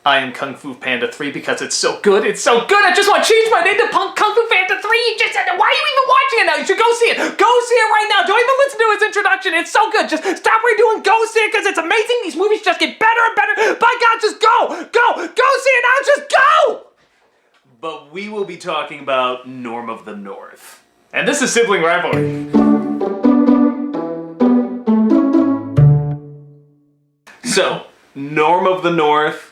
I am Kung Fu Panda 3 because it's so good. It's so good. I just want to change my name to Kung Fu Panda 3. You just said, why are you even watching it now? You should go see it. Go see it right now. Don't even listen to his introduction. It's so good. Just stop what you're doing. Go see it because it's amazing. These movies just get better and better. By God, just go. Go see it now. Just go. But we will be talking about Norm of the North. And this is Sibling Rivalry. So, Norm of the North,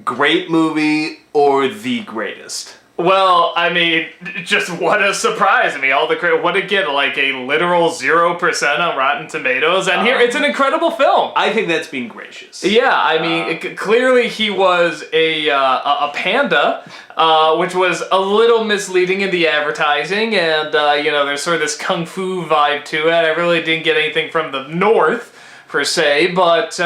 great movie or the greatest? Well, I mean, just what a surprise. I mean, what it get, like a literal 0% on Rotten Tomatoes, and here, it's an incredible film. I think that's being gracious. Yeah, I mean, clearly he was a panda, which was a little misleading in the advertising, and, there's sort of this kung fu vibe to it. I really didn't get anything from the North, per se, but,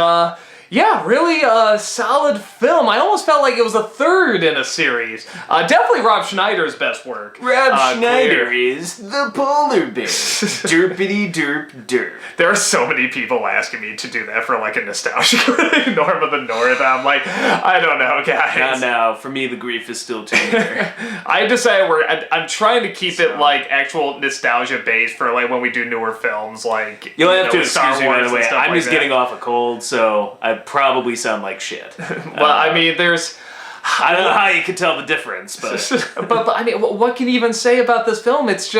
yeah, really a solid film. I almost felt like it was a third in a series. Definitely Rob Schneider's best work. Rob Schneider is the polar bear. Derpity derp derp. There are so many people asking me to do that for like a nostalgic Norm of the North. I'm like, I don't know, guys. Not now. For me, the grief is still too near. I decided I'm trying to keep it like actual nostalgia based for like when we do newer films. Like you'll have to excuse me, by the way. I'm like just getting off a cold, so I probably sound like shit. Well, I mean, I don't know how you can tell the difference, but... but I mean, what can you even say about this film? It's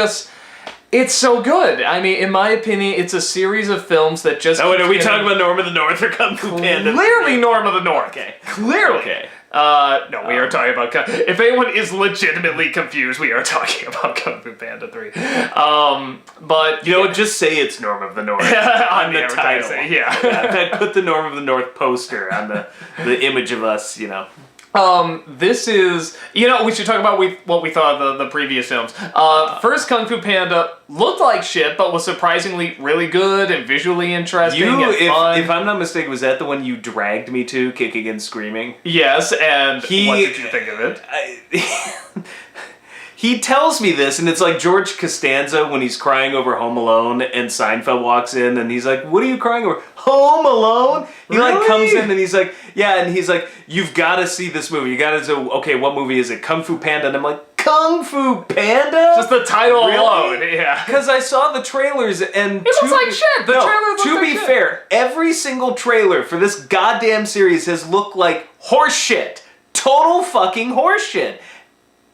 so good. I mean, in my opinion, it's a series of films that just... Oh, wait, are we talking about Norm of the North or Kung Fu Panda? Clearly Norm of the North. Okay. Clearly. Okay. No, we are talking about... If anyone is legitimately confused, we are talking about Kung Fu Panda 3. But... You know, just say it's Norm of the North. on the title. Yeah. In fact, put the Norm of the North poster on the image of us, This is, we should talk about what we thought of the previous films. First Kung Fu Panda looked like shit, but was surprisingly really good and visually interesting and fun. If I'm not mistaken, was that the one you dragged me to, kicking and screaming? Yes, and what did you think of it? He tells me this, and it's like George Costanza when he's crying over Home Alone, and Seinfeld walks in, and he's like, "What are you crying over? Home Alone?" He like comes in, and he's like, "Yeah," and he's like, "You've got to see this movie. You got to say, okay, what movie is it? Kung Fu Panda." And I'm like, "Kung Fu Panda?" Just the title alone, yeah. Because I saw the trailers, and it looks like shit. The trailers to be fair, every single trailer for this goddamn series has looked like horse shit. Total fucking horse shit.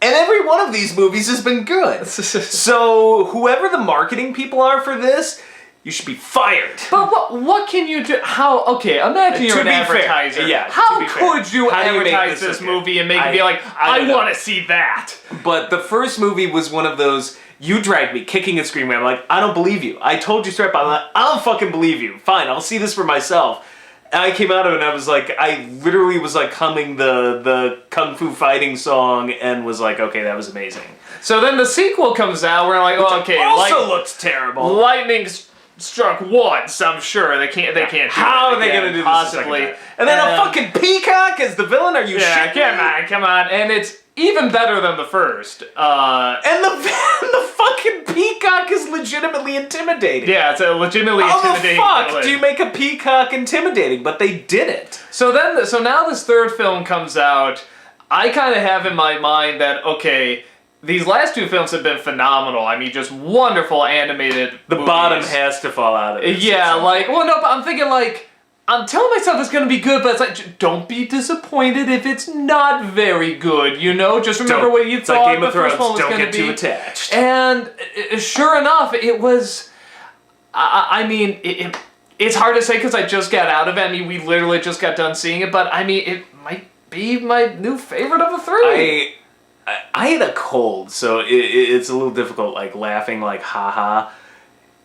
And every one of these movies has been good. So whoever the marketing people are for this, you should be fired. But what can you do? Imagine you're an advertiser. How could you advertise this movie and make it be like, I want to see that? But the first movie was one of those, you dragged me kicking and screaming. I'm like, I don't believe you. I told you straight up, I'm like, I don't fucking believe you. Fine, I'll see this for myself. And I came out of it and I was like, I literally was like humming the Kung Fu fighting song and was like, okay, that was amazing. So then the sequel comes out, we're like, well, okay. Also looks terrible. Lightning struck once, I'm sure. They can't do How are they going to do possibly. this? And then a fucking peacock as the villain? Are you shitting me? Come on. And it's even better than the first. And the fucking peacock is legitimately intimidating. Yeah, it's a legitimately intimidating. How the fuck do you make a peacock intimidating? But they did it. So now this third film comes out. I kind of have in my mind that, okay, these last two films have been phenomenal. I mean, just wonderful animated movies. Bottom has to fall out of it. Yeah, but I'm thinking I'm telling myself it's going to be good, but it's like, don't be disappointed if it's not very good, Just remember what you thought like Game of the first one was Thrones. going to be. Don't get too attached. And sure enough, it was, it's hard to say because I just got out of it. I mean, we literally just got done seeing it, but I mean, it might be my new favorite of the three. I had a cold, so it's a little difficult, laughing, haha.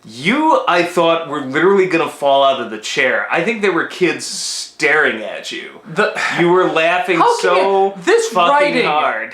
You, I thought, were literally going to fall out of the chair. I think there were kids staring at you. You were laughing hard.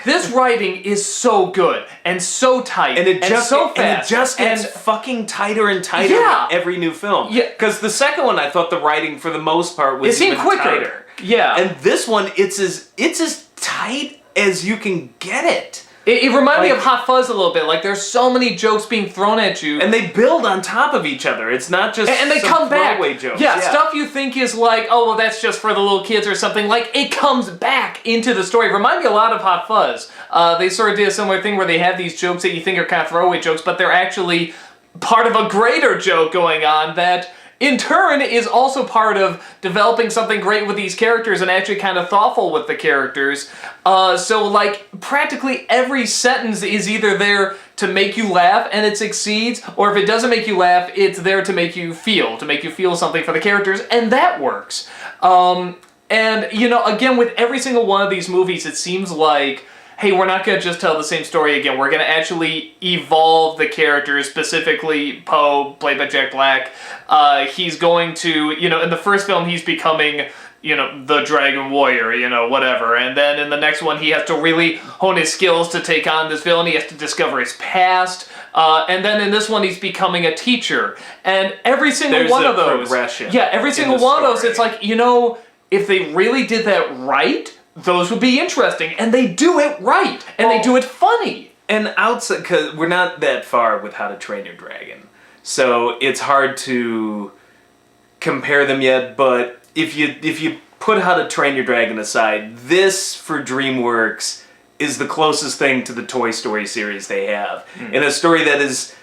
This writing is so good and so tight and so fast. And it just gets fucking tighter and tighter with every new film. Yeah. Because the second one, I thought the writing, for the most part, was even tighter. Yeah. And this one, it's as tight as you can get it. It reminded me of Hot Fuzz a little bit. Like, there's so many jokes being thrown at you. And they build on top of each other. It's not just and they some come back. throwaway jokes. Yeah, stuff you think is like, oh, well, that's just for the little kids or something. Like, it comes back into the story. Remind me a lot of Hot Fuzz. They sort of did a similar thing where they have these jokes that you think are kind of throwaway jokes, but they're actually part of a greater joke going on that in turn is also part of developing something great with these characters and actually kind of thoughtful with the characters. So like practically every sentence is either there to make you laugh and it succeeds, or if it doesn't make you laugh, it's there to make you feel something for the characters, and that works. And you know, again, with every single one of these movies, it seems like, hey, we're not going to just tell the same story again. We're going to actually evolve the characters, specifically Poe, played by Jack Black. He's going to, you know, in the first film, he's becoming, you know, the Dragon Warrior, you know, whatever. And then in the next one, he has to really hone his skills to take on this villain. He has to discover his past. And then in this one, he's becoming a teacher. And every single one of those... Yeah, every single one of those, it's like, you know, if they really did that right, those would be interesting, and they do it right, and they do it funny. And outside, because we're not that far with How to Train Your Dragon, so it's hard to compare them yet. But if you put How to Train Your Dragon aside, this for DreamWorks is the closest thing to the Toy Story series they have, in a story that is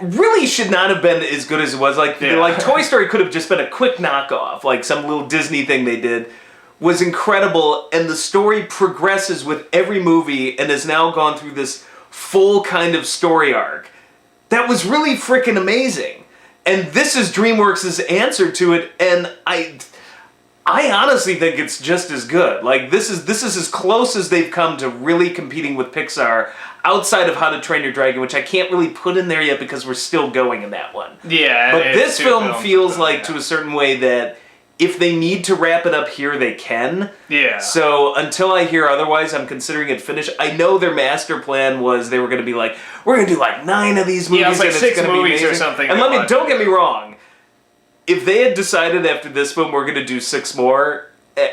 really should not have been as good as it was. Like Toy Story could have just been a quick knockoff, like some little Disney thing they did. Was incredible, and the story progresses with every movie and has now gone through this full kind of story arc. That was really freaking amazing. And this is DreamWorks' answer to it, and I honestly think it's just as good. Like, this is as close as they've come to really competing with Pixar outside of How to Train Your Dragon, which I can't really put in there yet because we're still going in that one. Yeah. But this film feels like, to a certain way, that if they need to wrap it up here, they can. Yeah. So until I hear otherwise, I'm considering it finished. I know their master plan was they were going to be like, we're going to do like 9 of these movies. Yeah, it's like and 6 it's movies or something. And don't get me wrong. If they had decided after this film we're going to do 6 more,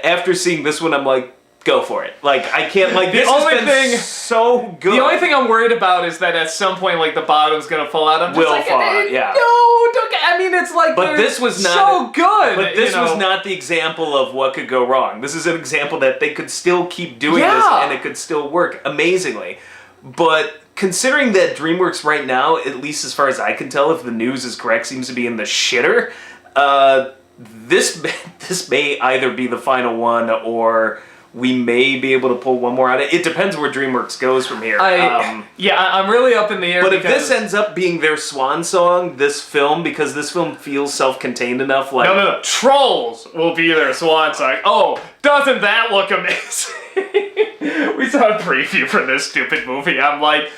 after seeing this one, I'm like, go for it. Like, I can't, like, this has been so good. The only thing I'm worried about is that at some point, like, the bottom's gonna fall out. I'm just like, fall out, yeah. No, don't get, I mean, it's like, but this was not so good. But this was not the example of what could go wrong. This is an example that they could still keep doing this, and it could still work amazingly. But considering that DreamWorks right now, at least as far as I can tell, if the news is correct, seems to be in the shitter, this may either be the final one, or we may be able to pull one more out. It depends where DreamWorks goes from here. I'm really up in the air. But if this ends up being their swan song, this film, because this film feels self-contained enough, like... No. Trolls will be their swan song. Oh, doesn't that look amazing? We saw a preview for this stupid movie. I'm like,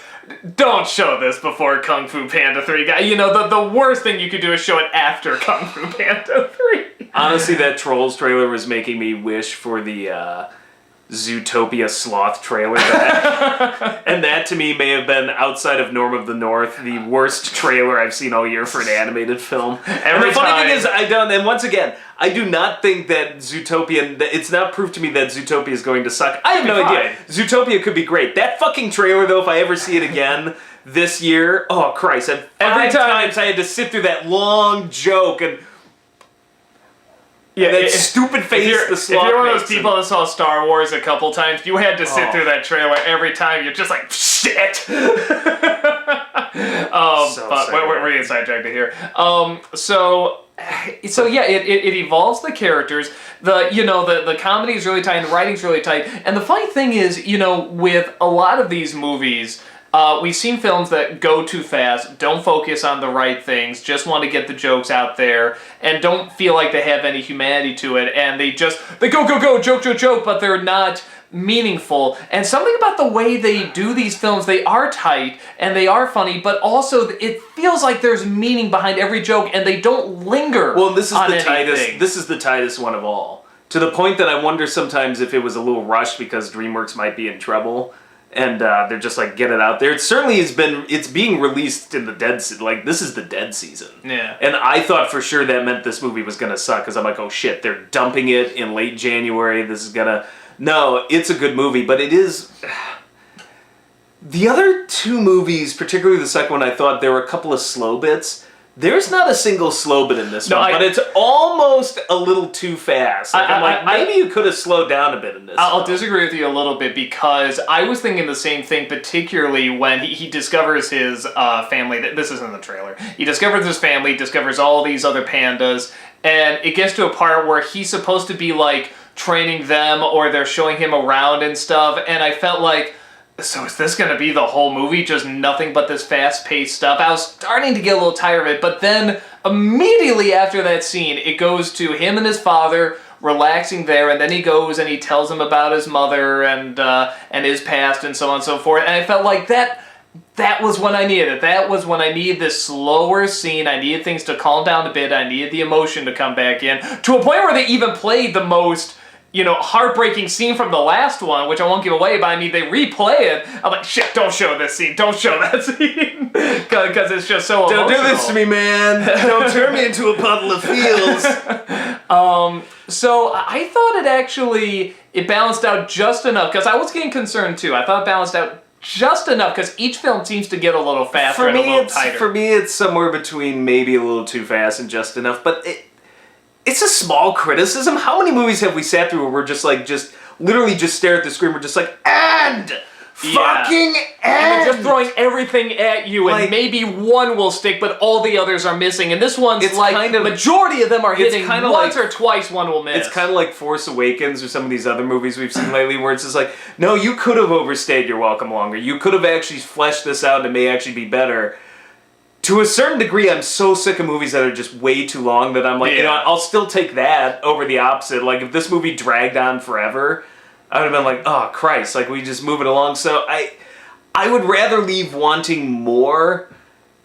don't show this before Kung Fu Panda 3. You know, the worst thing you could do is show it after Kung Fu Panda 3. Honestly, that Trolls trailer was making me wish for the... Zootopia Sloth trailer and that to me may have been, outside of Norm of the North, the worst trailer I've seen all year for an animated film. And the funny thing is, and once again, I do not think that Zootopia, it's not proof to me that Zootopia is going to suck. I have no idea. Zootopia could be great. That fucking trailer, though, if I ever see it again this year, oh Christ, every times I had to sit through that long joke and that stupid face the sloth. If you're one of those people that saw Star Wars a couple times, you had to sit through that trailer every time. You're just like, shit! But we're getting sidetracked here. So yeah, it evolves the characters. The comedy is really tight and the writing's really tight. And the funny thing is, you know, with a lot of these movies, we've seen films that go too fast, don't focus on the right things, just want to get the jokes out there, and don't feel like they have any humanity to it, and they go, joke, but they're not meaningful. And something about the way they do these films, they are tight, and they are funny, but also it feels like there's meaning behind every joke, and they don't linger. Well, this is the tightest one of all. To the point that I wonder sometimes if it was a little rushed because DreamWorks might be in trouble. And they're just like, get it out there. It certainly it's being released in the dead season. Like, this is the dead season. Yeah. And I thought for sure that meant this movie was going to suck. Because I'm like, oh shit, they're dumping it in late January. This is going to... No, it's a good movie. But it is... The other two movies, particularly the second one, I thought there were a couple of slow bits. There's not a single slow bit in this one, but it's almost a little too fast. Like, maybe you could have slowed down a bit in this. I'll disagree with you a little bit because I was thinking the same thing, particularly when he discovers his family. This isn't the trailer. He discovers his family, discovers all these other pandas, and it gets to a part where he's supposed to be, like, training them or they're showing him around and stuff, and I felt like, so is this going to be the whole movie, just nothing but this fast-paced stuff? I was starting to get a little tired of it, but then immediately after that scene, it goes to him and his father relaxing there, and then he goes and he tells him about his mother and his past and so on and so forth, and I felt like that was when I needed it. That was when I needed this slower scene. I needed things to calm down a bit. I needed the emotion to come back in, to a point where they even played the most, heartbreaking scene from the last one, which I won't give away, but I mean, they replay it. I'm like, shit, don't show this scene. Don't show that scene. Because it's just so emotional. Don't do this to me, man. Don't turn me into a puddle of feels. So I thought it balanced out just enough, because I was getting concerned too. I thought it balanced out just enough, because each film seems to get a little faster and a little tighter. For me, it's somewhere between maybe a little too fast and just enough, but it's a small criticism. How many movies have we sat through where we're just literally stare at the screen, we're just like, and fucking and they're just throwing everything at you, and maybe one will stick, but all the others are missing. And this one's majority of them are hitting. Once or twice one will miss. It's kind of like Force Awakens or some of these other movies we've seen lately, where it's just like, no, you could have overstayed your welcome longer. You could have actually fleshed this out, and it may actually be better. To a certain degree, I'm so sick of movies that are just way too long that I'm like, I'll still take that over the opposite. Like, if this movie dragged on forever, I would have been like, oh, Christ, like, we just move it along. So I would rather leave wanting more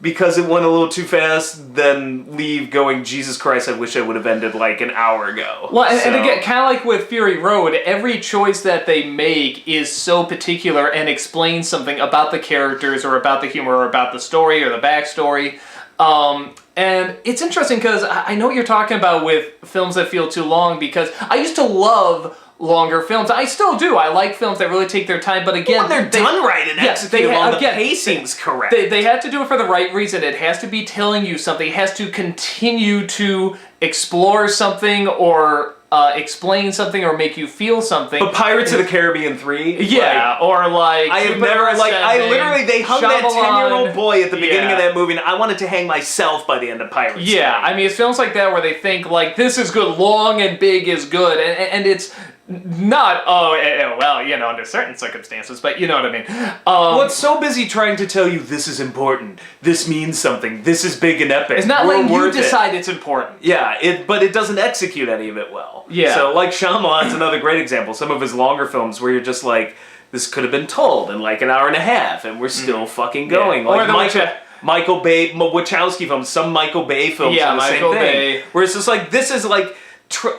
because it went a little too fast than leave going, Jesus Christ, I wish I would have ended like an hour ago. Well, and again, kind of like with Fury Road, every choice that they make is so particular and explains something about the characters or about the humor or about the story or the backstory. And it's interesting because I know what you're talking about with films that feel too long, because I used to love longer films. I still do. I like films that really take their time, but again, when they're done right and executed well, the pacing's correct. They had to do it for the right reason. It has to be telling you something. It has to continue to explore something or explain something or make you feel something. But Pirates of the Caribbean 3? Yeah, or like... I literally, they hung that 10-year-old boy at the beginning of that movie, and I wanted to hang myself by the end of Pirates. Yeah, I mean, it's films like that where they think, like, this is good, long and big is good, and it's... Not, under certain circumstances, but you know what I mean. Well, it's so busy trying to tell you this is important, this means something, this is big and epic. It's not letting you decide it's important. Yeah, but it doesn't execute any of it well. Yeah. So, like, Shyamalan's another great example. Some of his longer films where you're just like, this could have been told in like an hour and a half, and we're still fucking going. Yeah. Like Michael Bay, Wachowski films, some Michael Bay films are the same thing. Where it's just like, this is like...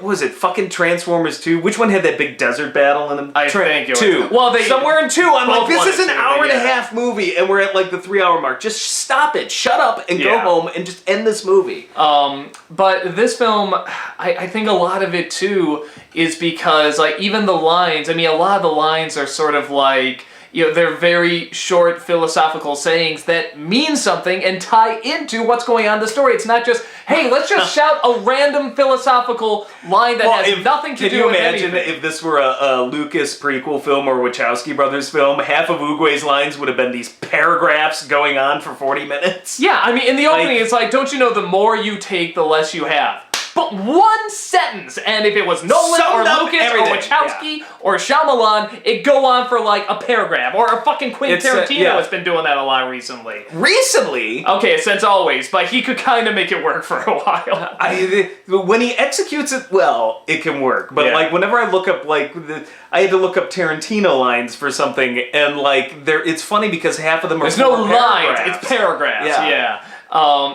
was it fucking Transformers 2? Which one had that big desert battle in them? I think it was 2. Well, somewhere in 2, I'm like, this is an hour and a half movie, and we're at like the 3-hour mark. Just stop it, shut up, and go home, and just end this movie. But this film, I think a lot of it too is because, like, even the lines. I mean, a lot of the lines are sort of like, they're very short philosophical sayings that mean something and tie into what's going on in the story. It's not just, hey, let's just shout a random philosophical line that has nothing to do with anything. Can you imagine if this were a Lucas prequel film or a Wachowski brothers film, half of Oogway's lines would have been these paragraphs going on for 40 minutes? Yeah, I mean, in the opening, it's like, don't you know the more you take, the less you have? But one sentence, and if it was Nolan or Lucas or Wachowski or Shyamalan, it'd go on for like a paragraph. Or a fucking Quentin Tarantino has been doing that a lot recently. Recently? Okay, since always, but he could kind of make it work for a while. When he executes it well, it can work. But like whenever I look up I had to look up Tarantino lines for something, and like it's funny because half of them are There's no lines, it's paragraphs. Yeah.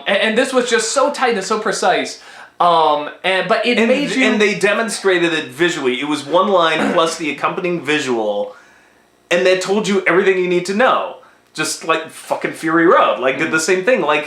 And this was just so tight and so precise. But it made you... And they demonstrated it visually. It was one line plus the accompanying visual, and that told you everything you need to know. Just like fucking Fury Road. Like, did the same thing. Like,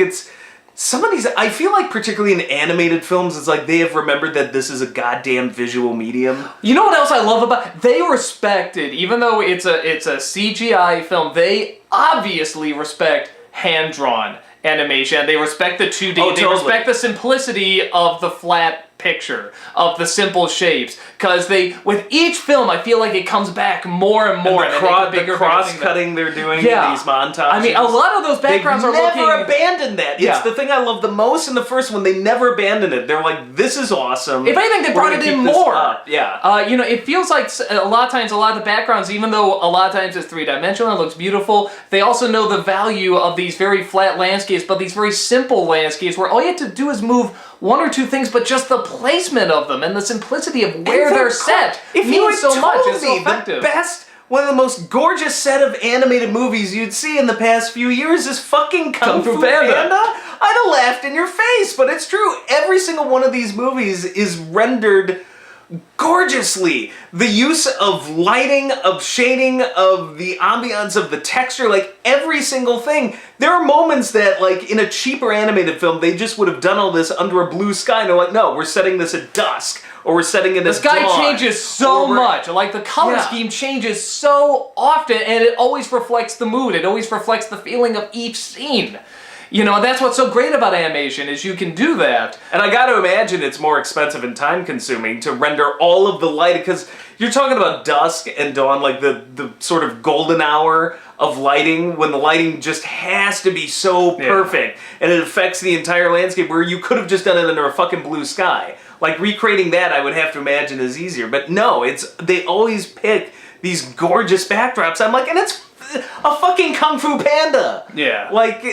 some of these, I feel like particularly in animated films, it's like they have remembered that this is a goddamn visual medium. You know what else I love about they respected, even though it's a CGI film, they obviously respect hand-drawn animation. They respect the 2D. Oh, they totally. respect the simplicity of the flat picture, of the simple shapes. Because with each film, I feel like it comes back more and more. And the cross-cutting they're doing in these montages. I mean, a lot of those backgrounds They've are never abandoned that. Yeah. It's the thing I love the most in the first one. They never abandoned it. They're like, this is awesome. If anything, they brought it in more. Yeah. You know, it feels like a lot of times, a lot of the backgrounds, even though a lot of times it's three-dimensional, it looks beautiful, they also know the value of these very flat landscapes, but these very simple landscapes where all you have to do is move one or two things, but just the placement of them and the simplicity of where they're set means so much. It's so effective. The best, one of the most gorgeous set of animated movies you'd see in the past few years is fucking Kung Fu Panda. I'd have laughed in your face, but it's true. Every single one of these movies is rendered gorgeously. The use of lighting, of shading, of the ambiance, of the texture, like every single thing. There are moments that, like, in a cheaper animated film, they just would have done all this under a blue sky, and they're like, no, we're setting this at dusk, or we're setting it at dawn. The sky changes so much. Like, the color scheme changes so often, and it always reflects the mood. It always reflects the feeling of each scene. You know, that's what's so great about animation, is you can do that. And I gotta imagine it's more expensive and time-consuming to render all of the light, because you're talking about dusk and dawn, like the sort of golden hour of lighting, when the lighting just has to be so perfect, and it affects the entire landscape, where you could have just done it under a fucking blue sky. Like, recreating that, I would have to imagine, is easier. But no, they always pick these gorgeous backdrops. I'm like, and it's a fucking Kung Fu Panda! Yeah. Like,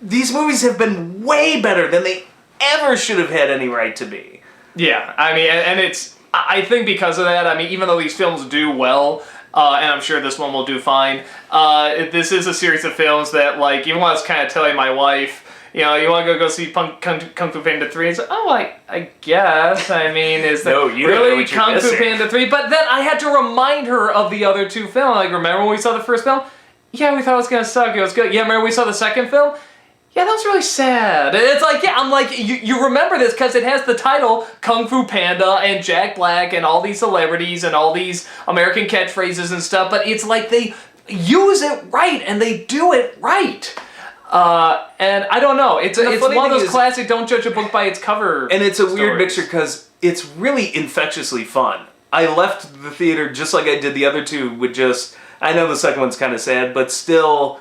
these movies have been way better than they ever should have had any right to be. Yeah, I mean, and it's, I think because of that, I mean, even though these films do well, and I'm sure this one will do fine, this is a series of films that, like, even when I was kind of telling my wife, you know, you want to go see Kung Fu Panda 3? It's like, oh, I guess. I mean, is that really Kung Fu Panda 3? But then I had to remind her of the other two films. Like, remember when we saw the first film? Yeah, we thought it was going to suck. It was good. Yeah, remember we saw the second film? Yeah, that was really sad. It's like, yeah, I'm like, you remember this because it has the title Kung Fu Panda and Jack Black and all these celebrities and all these American catchphrases and stuff, but it's like they use it right and they do it right. And I don't know, it's one of those classic don't judge a book by its cover. And it's a weird mixture because it's really infectiously fun. I left the theater just like I did the other two with just, I know the second one's kind of sad, but still,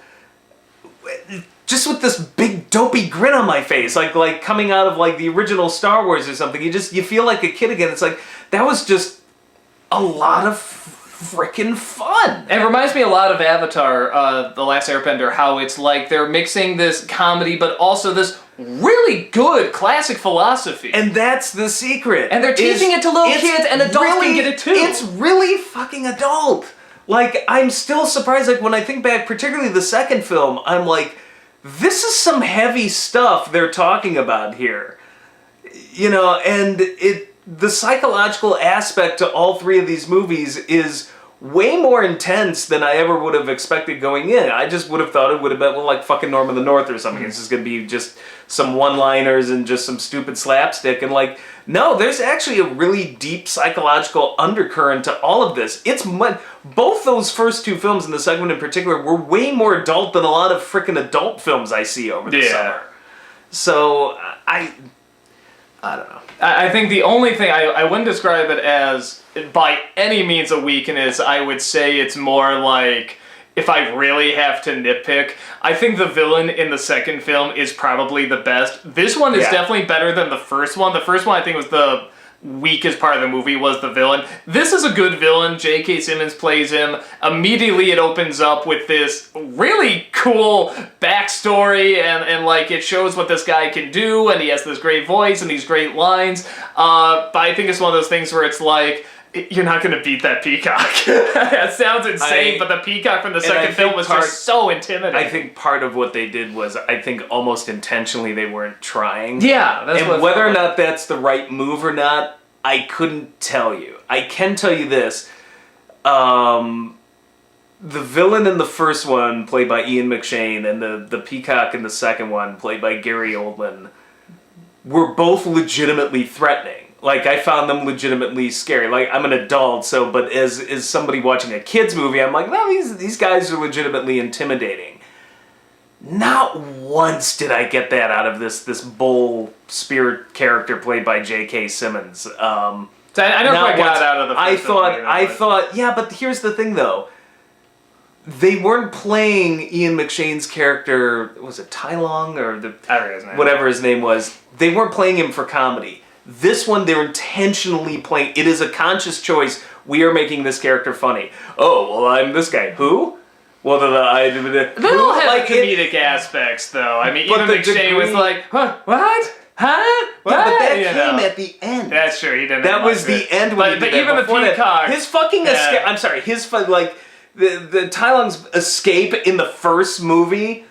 just with this big dopey grin on my face, like coming out of like the original Star Wars or something. You feel like a kid again. It's like, that was just a lot of freaking fun. It reminds me a lot of Avatar, The Last Airbender, how it's like they're mixing this comedy but also this really good classic philosophy. And that's the secret. And they're teaching it to little kids, and adults can get it too. It's really fucking adult. Like, I'm still surprised, like, when I think back, particularly the second film, I'm like, this is some heavy stuff they're talking about here. You know, and the psychological aspect to all three of these movies is way more intense than I ever would have expected going in. I just would have thought it would have been, well, like fucking Norm of the North or something. It's just going to be just some one-liners and just some stupid slapstick. And like, no, there's actually a really deep psychological undercurrent to all of this. Both those first two films, and the second one in particular, were way more adult than a lot of freaking adult films I see over the summer. So, I don't know. I think the only thing, I wouldn't describe it as by any means a weakness. I would say it's more like, if I really have to nitpick, I think the villain in the second film is probably the best. This one is definitely better than the first one. The first one I think was the weakest part of the movie, was the villain. This is a good villain. J.K. Simmons plays him. Immediately it opens up with this really cool backstory, and like it shows what this guy can do, and he has this great voice and these great lines. But I think it's one of those things where it's like, you're not going to beat that peacock. That sounds insane, but the peacock from the second film was just so intimidating. I think part of what they did was, I think almost intentionally they weren't trying. Yeah, that's and what whether or not that's the right move or not, I couldn't tell you. I can tell you this. the villain in the first one, played by Ian McShane, and the peacock in the second one, played by Gary Oldman, were both legitimately threatening. Like, I found them legitimately scary. Like, I'm an adult, but as somebody watching a kid's movie, I'm like, no, these guys are legitimately intimidating. Not once did I get that out of this bull spirit character played by J.K. Simmons. So I never quite got out of the first I thought, yeah, but here's the thing, though. They weren't playing Ian McShane's character, was it Tai Lung, or whatever his name was. They weren't playing him for comedy. This one, they're intentionally playing. It is a conscious choice. We are making this character funny. Oh, well, I'm this guy. Who? Well, they all have comedic aspects, though. I mean, Ian McShane was like, huh, what? Huh? What? Yeah, but that came at the end. That's true. He didn't. That was the end. But even the peacock. His fucking escape. I'm sorry. His the Tai Lung's escape in the first movie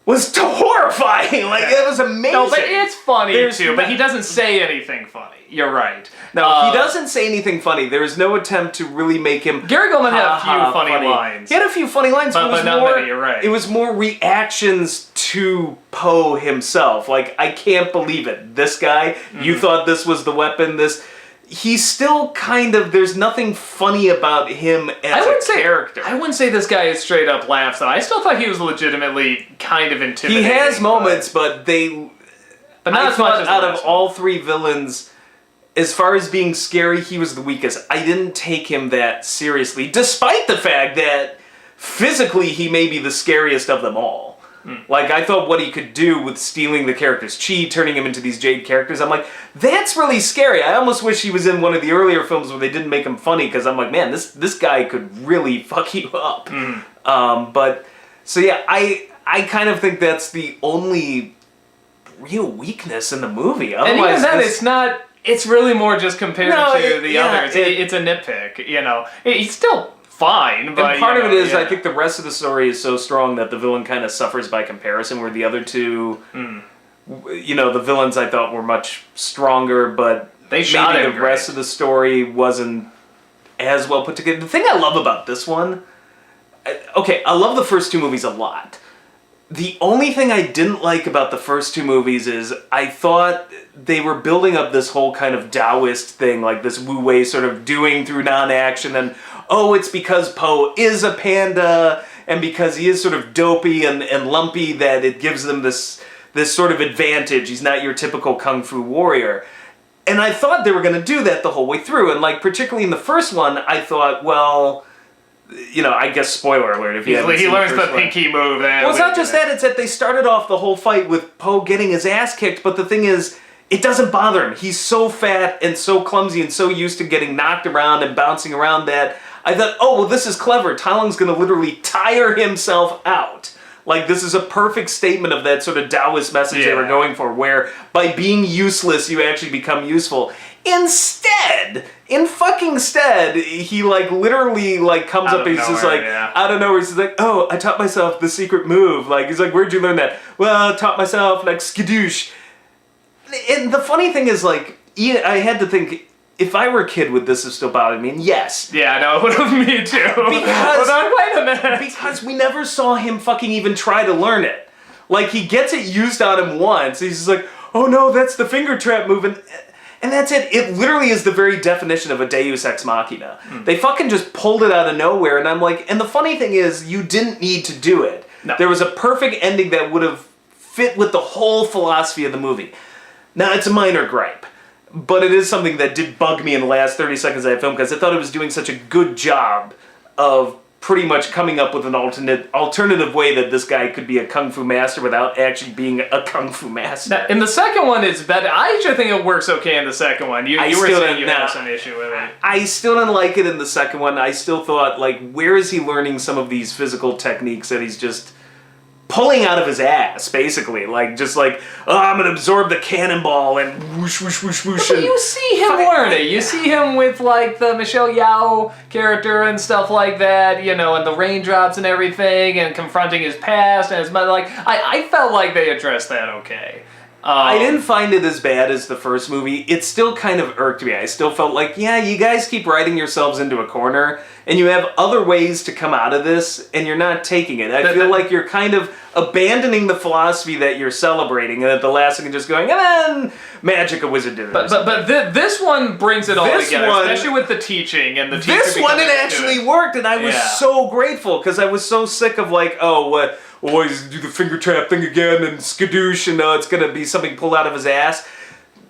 was horrifying. Like, it was amazing. No, but it's funny too. But he doesn't say anything funny. You're right. No, he doesn't say anything funny. There is no attempt to really make him. Gary Goldman had a few funny lines. He had a few funny lines, but not many. You're right. It was more reactions to Poe himself. Like, I can't believe it. This guy, you thought this was the weapon. He's still kind of. There's nothing funny about him as a character. I wouldn't say this guy is straight up laughs though. I still thought he was legitimately kind of intimidating. He has moments, but not as much as out of all three villains. As far as being scary, he was the weakest. I didn't take him that seriously, despite the fact that physically he may be the scariest of them all. Like, I thought what he could do with stealing the character's chi, turning him into these jade characters, I'm like, that's really scary. I almost wish he was in one of the earlier films where they didn't make him funny, because I'm like, man, this guy could really fuck you up. So yeah, I kind of think that's the only real weakness in the movie. Otherwise, and even then, it's not. It's really more just compared to the others. It's a nitpick, you know. He's still fine, but... And part of it is, I think the rest of the story is so strong that the villain kind of suffers by comparison, where the other two, the villains I thought were much stronger, but they shot maybe the rest of the story wasn't as well put together. The thing I love about this one... I love the first two movies a lot. The only thing I didn't like about the first two movies is I thought they were building up this whole kind of Taoist thing, like this Wu Wei sort of doing through non-action, and it's because Poe is a panda, and because he is sort of dopey and lumpy that it gives them this sort of advantage. He's not your typical kung fu warrior. And I thought they were going to do that the whole way through, and like particularly in the first one, I thought, well... I guess spoiler alert if you haven't seen he learns the pinky move. Well, it's not just that, it's that they started off the whole fight with Poe getting his ass kicked, but the thing is, it doesn't bother him. He's so fat and so clumsy and so used to getting knocked around and bouncing around that I thought, this is clever. Tai Lung's going to literally tire himself out. Like, this is a perfect statement of that sort of Taoist message they were going for, where by being useless, you actually become useful. Instead, he like literally like comes up and he's just like, out of nowhere, he's like, I taught myself the secret move. Like, he's like, where'd you learn that? Well, I taught myself, like, skadoosh. And the funny thing is, like, I had to think, if I were a kid, would this have still bothered me? And yes. Yeah, no, it would have me too. Wait a minute. Because we never saw him fucking even try to learn it. Like, he gets it used on him once. He's just like, oh no, that's the finger trap move. And that's it. It literally is the very definition of a Deus Ex Machina. They fucking just pulled it out of nowhere, and I'm like, and the funny thing is, you didn't need to do it. No. There was a perfect ending that would have fit with the whole philosophy of the movie. Now, it's a minor gripe, but it is something that did bug me in the last 30 seconds of that film, because I thought it was doing such a good job of pretty much coming up with an alternative way that this guy could be a kung fu master without actually being a kung fu master. Now, in the second one, it's better. I actually think it works okay in the second one. You were saying you had some issue with it. I still didn't like it in the second one. I still thought, like, where is he learning some of these physical techniques that he's just pulling out of his ass, basically. Like, just like, I'm gonna absorb the cannonball and whoosh, whoosh, whoosh, whoosh. But you see him learn it. You see him with, like, the Michelle Yeoh character and stuff like that, and the raindrops and everything, and confronting his past and his mother. Like, I felt like they addressed that okay. I didn't find it as bad as the first movie. It still kind of irked me. I still felt like, you guys keep writing yourselves into a corner, and you have other ways to come out of this, and you're not taking it. I feel like you're kind of abandoning the philosophy that you're celebrating, and at the last second just going, and then magic a wizard did it. But this one brings it all together, especially with the teaching and the teacher. This one, it actually worked, and I was so grateful, because I was so sick of like, always do the finger trap thing again, and skadoosh, and it's going to be something pulled out of his ass.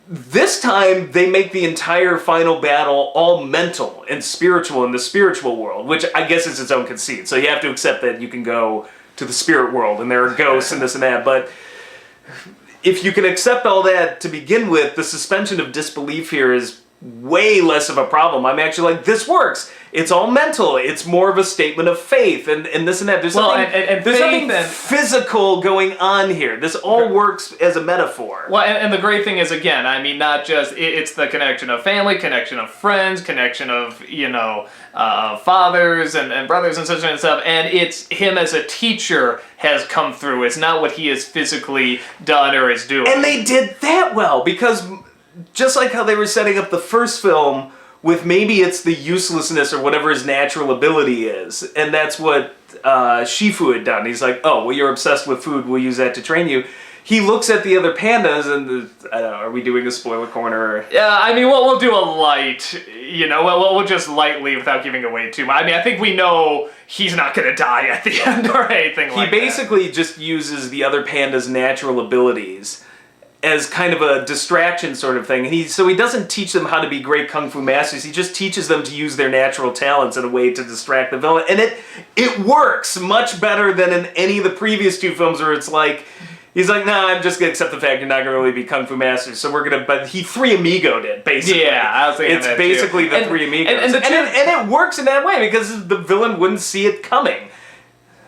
This time, they make the entire final battle all mental and spiritual in the spiritual world, which I guess is its own conceit. So you have to accept that you can go to the spirit world and there are ghosts and this and that. But if you can accept all that to begin with, the suspension of disbelief here is way less of a problem. I'm actually like, this works. It's all mental. It's more of a statement of faith and this and that. There's nothing physical going on here. This all works as a metaphor. Well, and the great thing is, again, I mean, not just, it's the connection of family, connection of friends, connection of, fathers and brothers and sisters and stuff, and it's him as a teacher has come through. It's not what he has physically done or is doing. And they did that well, because just like how they were setting up the first film with maybe it's the uselessness or whatever his natural ability is, and that's what Shifu had done. He's like, oh, well, you're obsessed with food, we'll use that to train you. He looks at the other pandas and, I don't know, are we doing a spoiler corner? Yeah, I mean, we'll do a light, we'll just lightly without giving away too much. I mean, I think we know he's not going to die at the end or anything like that. He basically just uses the other pandas' natural abilities as kind of a distraction sort of thing. So he doesn't teach them how to be great kung fu masters. He just teaches them to use their natural talents in a way to distract the villain. And it works much better than in any of the previous two films where it's like, he's like, nah, I'm just going to accept the fact you're not going to really be kung fu masters, so we're going to... But he Three Amigo'd it, basically. Yeah, I was thinking it's basically the Three Amigos. And it works in that way, because the villain wouldn't see it coming.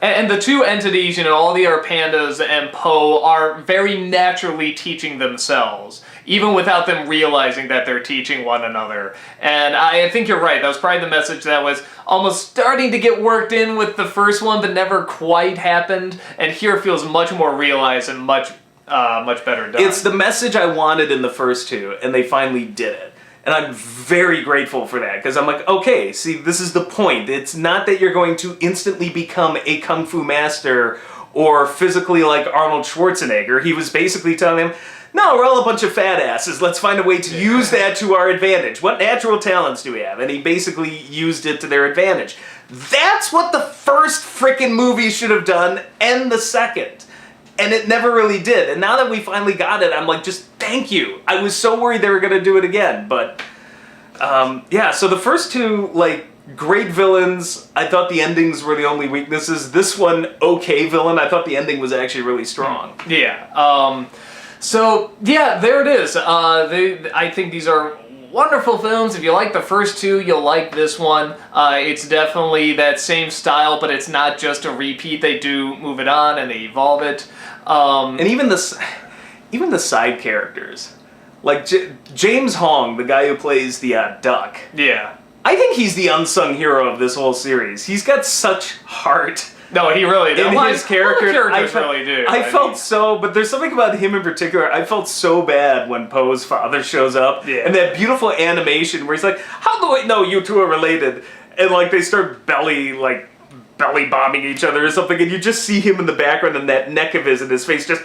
And the two entities, all the other pandas and Po are very naturally teaching themselves, even without them realizing that they're teaching one another. And I think you're right. That was probably the message that was almost starting to get worked in with the first one, but never quite happened. And here it feels much more realized and much better done. It's the message I wanted in the first two, and they finally did it. And I'm very grateful for that, because I'm like, okay, see, this is the point. It's not that you're going to instantly become a kung fu master or physically like Arnold Schwarzenegger. He was basically telling them, no, we're all a bunch of fat asses. Let's find a way to use that to our advantage. What natural talents do we have? And he basically used it to their advantage. That's what the first frickin' movie should have done, and the second. And it never really did. And now that we finally got it, I'm like, just thank you. I was so worried they were going to do it again. But, yeah, so the first two, like, great villains. I thought the endings were the only weaknesses. This one, okay villain. I thought the ending was actually really strong. Yeah. So, yeah, there it is. I think these are wonderful films. If you like the first two, you'll like this one. It's definitely that same style, but it's not just a repeat. They do move it on and they evolve it. And even the side characters, like James Hong, the guy who plays the duck. Yeah. I think he's the unsung hero of this whole series. He's got such heart. No, he really does. In his character, really do. But there's something about him in particular. I felt so bad when Poe's father shows up, and that beautiful animation where he's like, "How do I know you two are related?" And like they start belly bombing each other or something, and you just see him in the background, and that neck of his and his face just.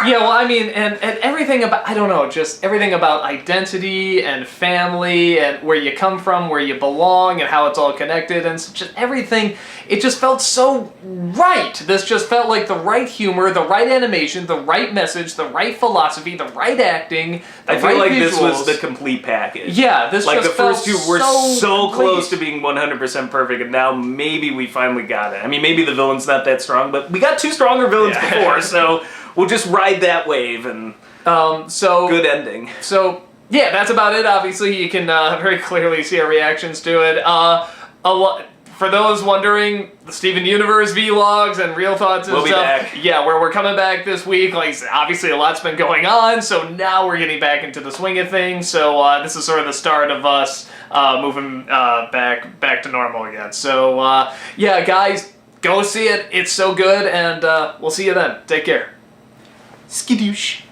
Yeah, well, I mean, and everything about, I don't know, just everything about identity and family and where you come from, where you belong, and how it's all connected, and just everything, it just felt so right. This just felt like the right humor, the right animation, the right message, the right philosophy, the right acting, the I feel right like visuals. This was the complete package. Yeah, this like just the first two were so complete. Close to being 100% perfect, and now maybe we finally got it. I mean, maybe the villain's not that strong, but we got two stronger villains before, so we'll just ride that wave, and good ending. So, yeah, that's about it. Obviously, you can very clearly see our reactions to it. For those wondering, the Steven Universe vlogs and Real Thoughts and we'll stuff. Be back. Yeah, we're coming back this week. Like, obviously a lot's been going on, so now we're getting back into the swing of things. So this is sort of the start of us moving back to normal again. So yeah, guys, go see it. It's so good, and we'll see you then. Take care. Skidoosh.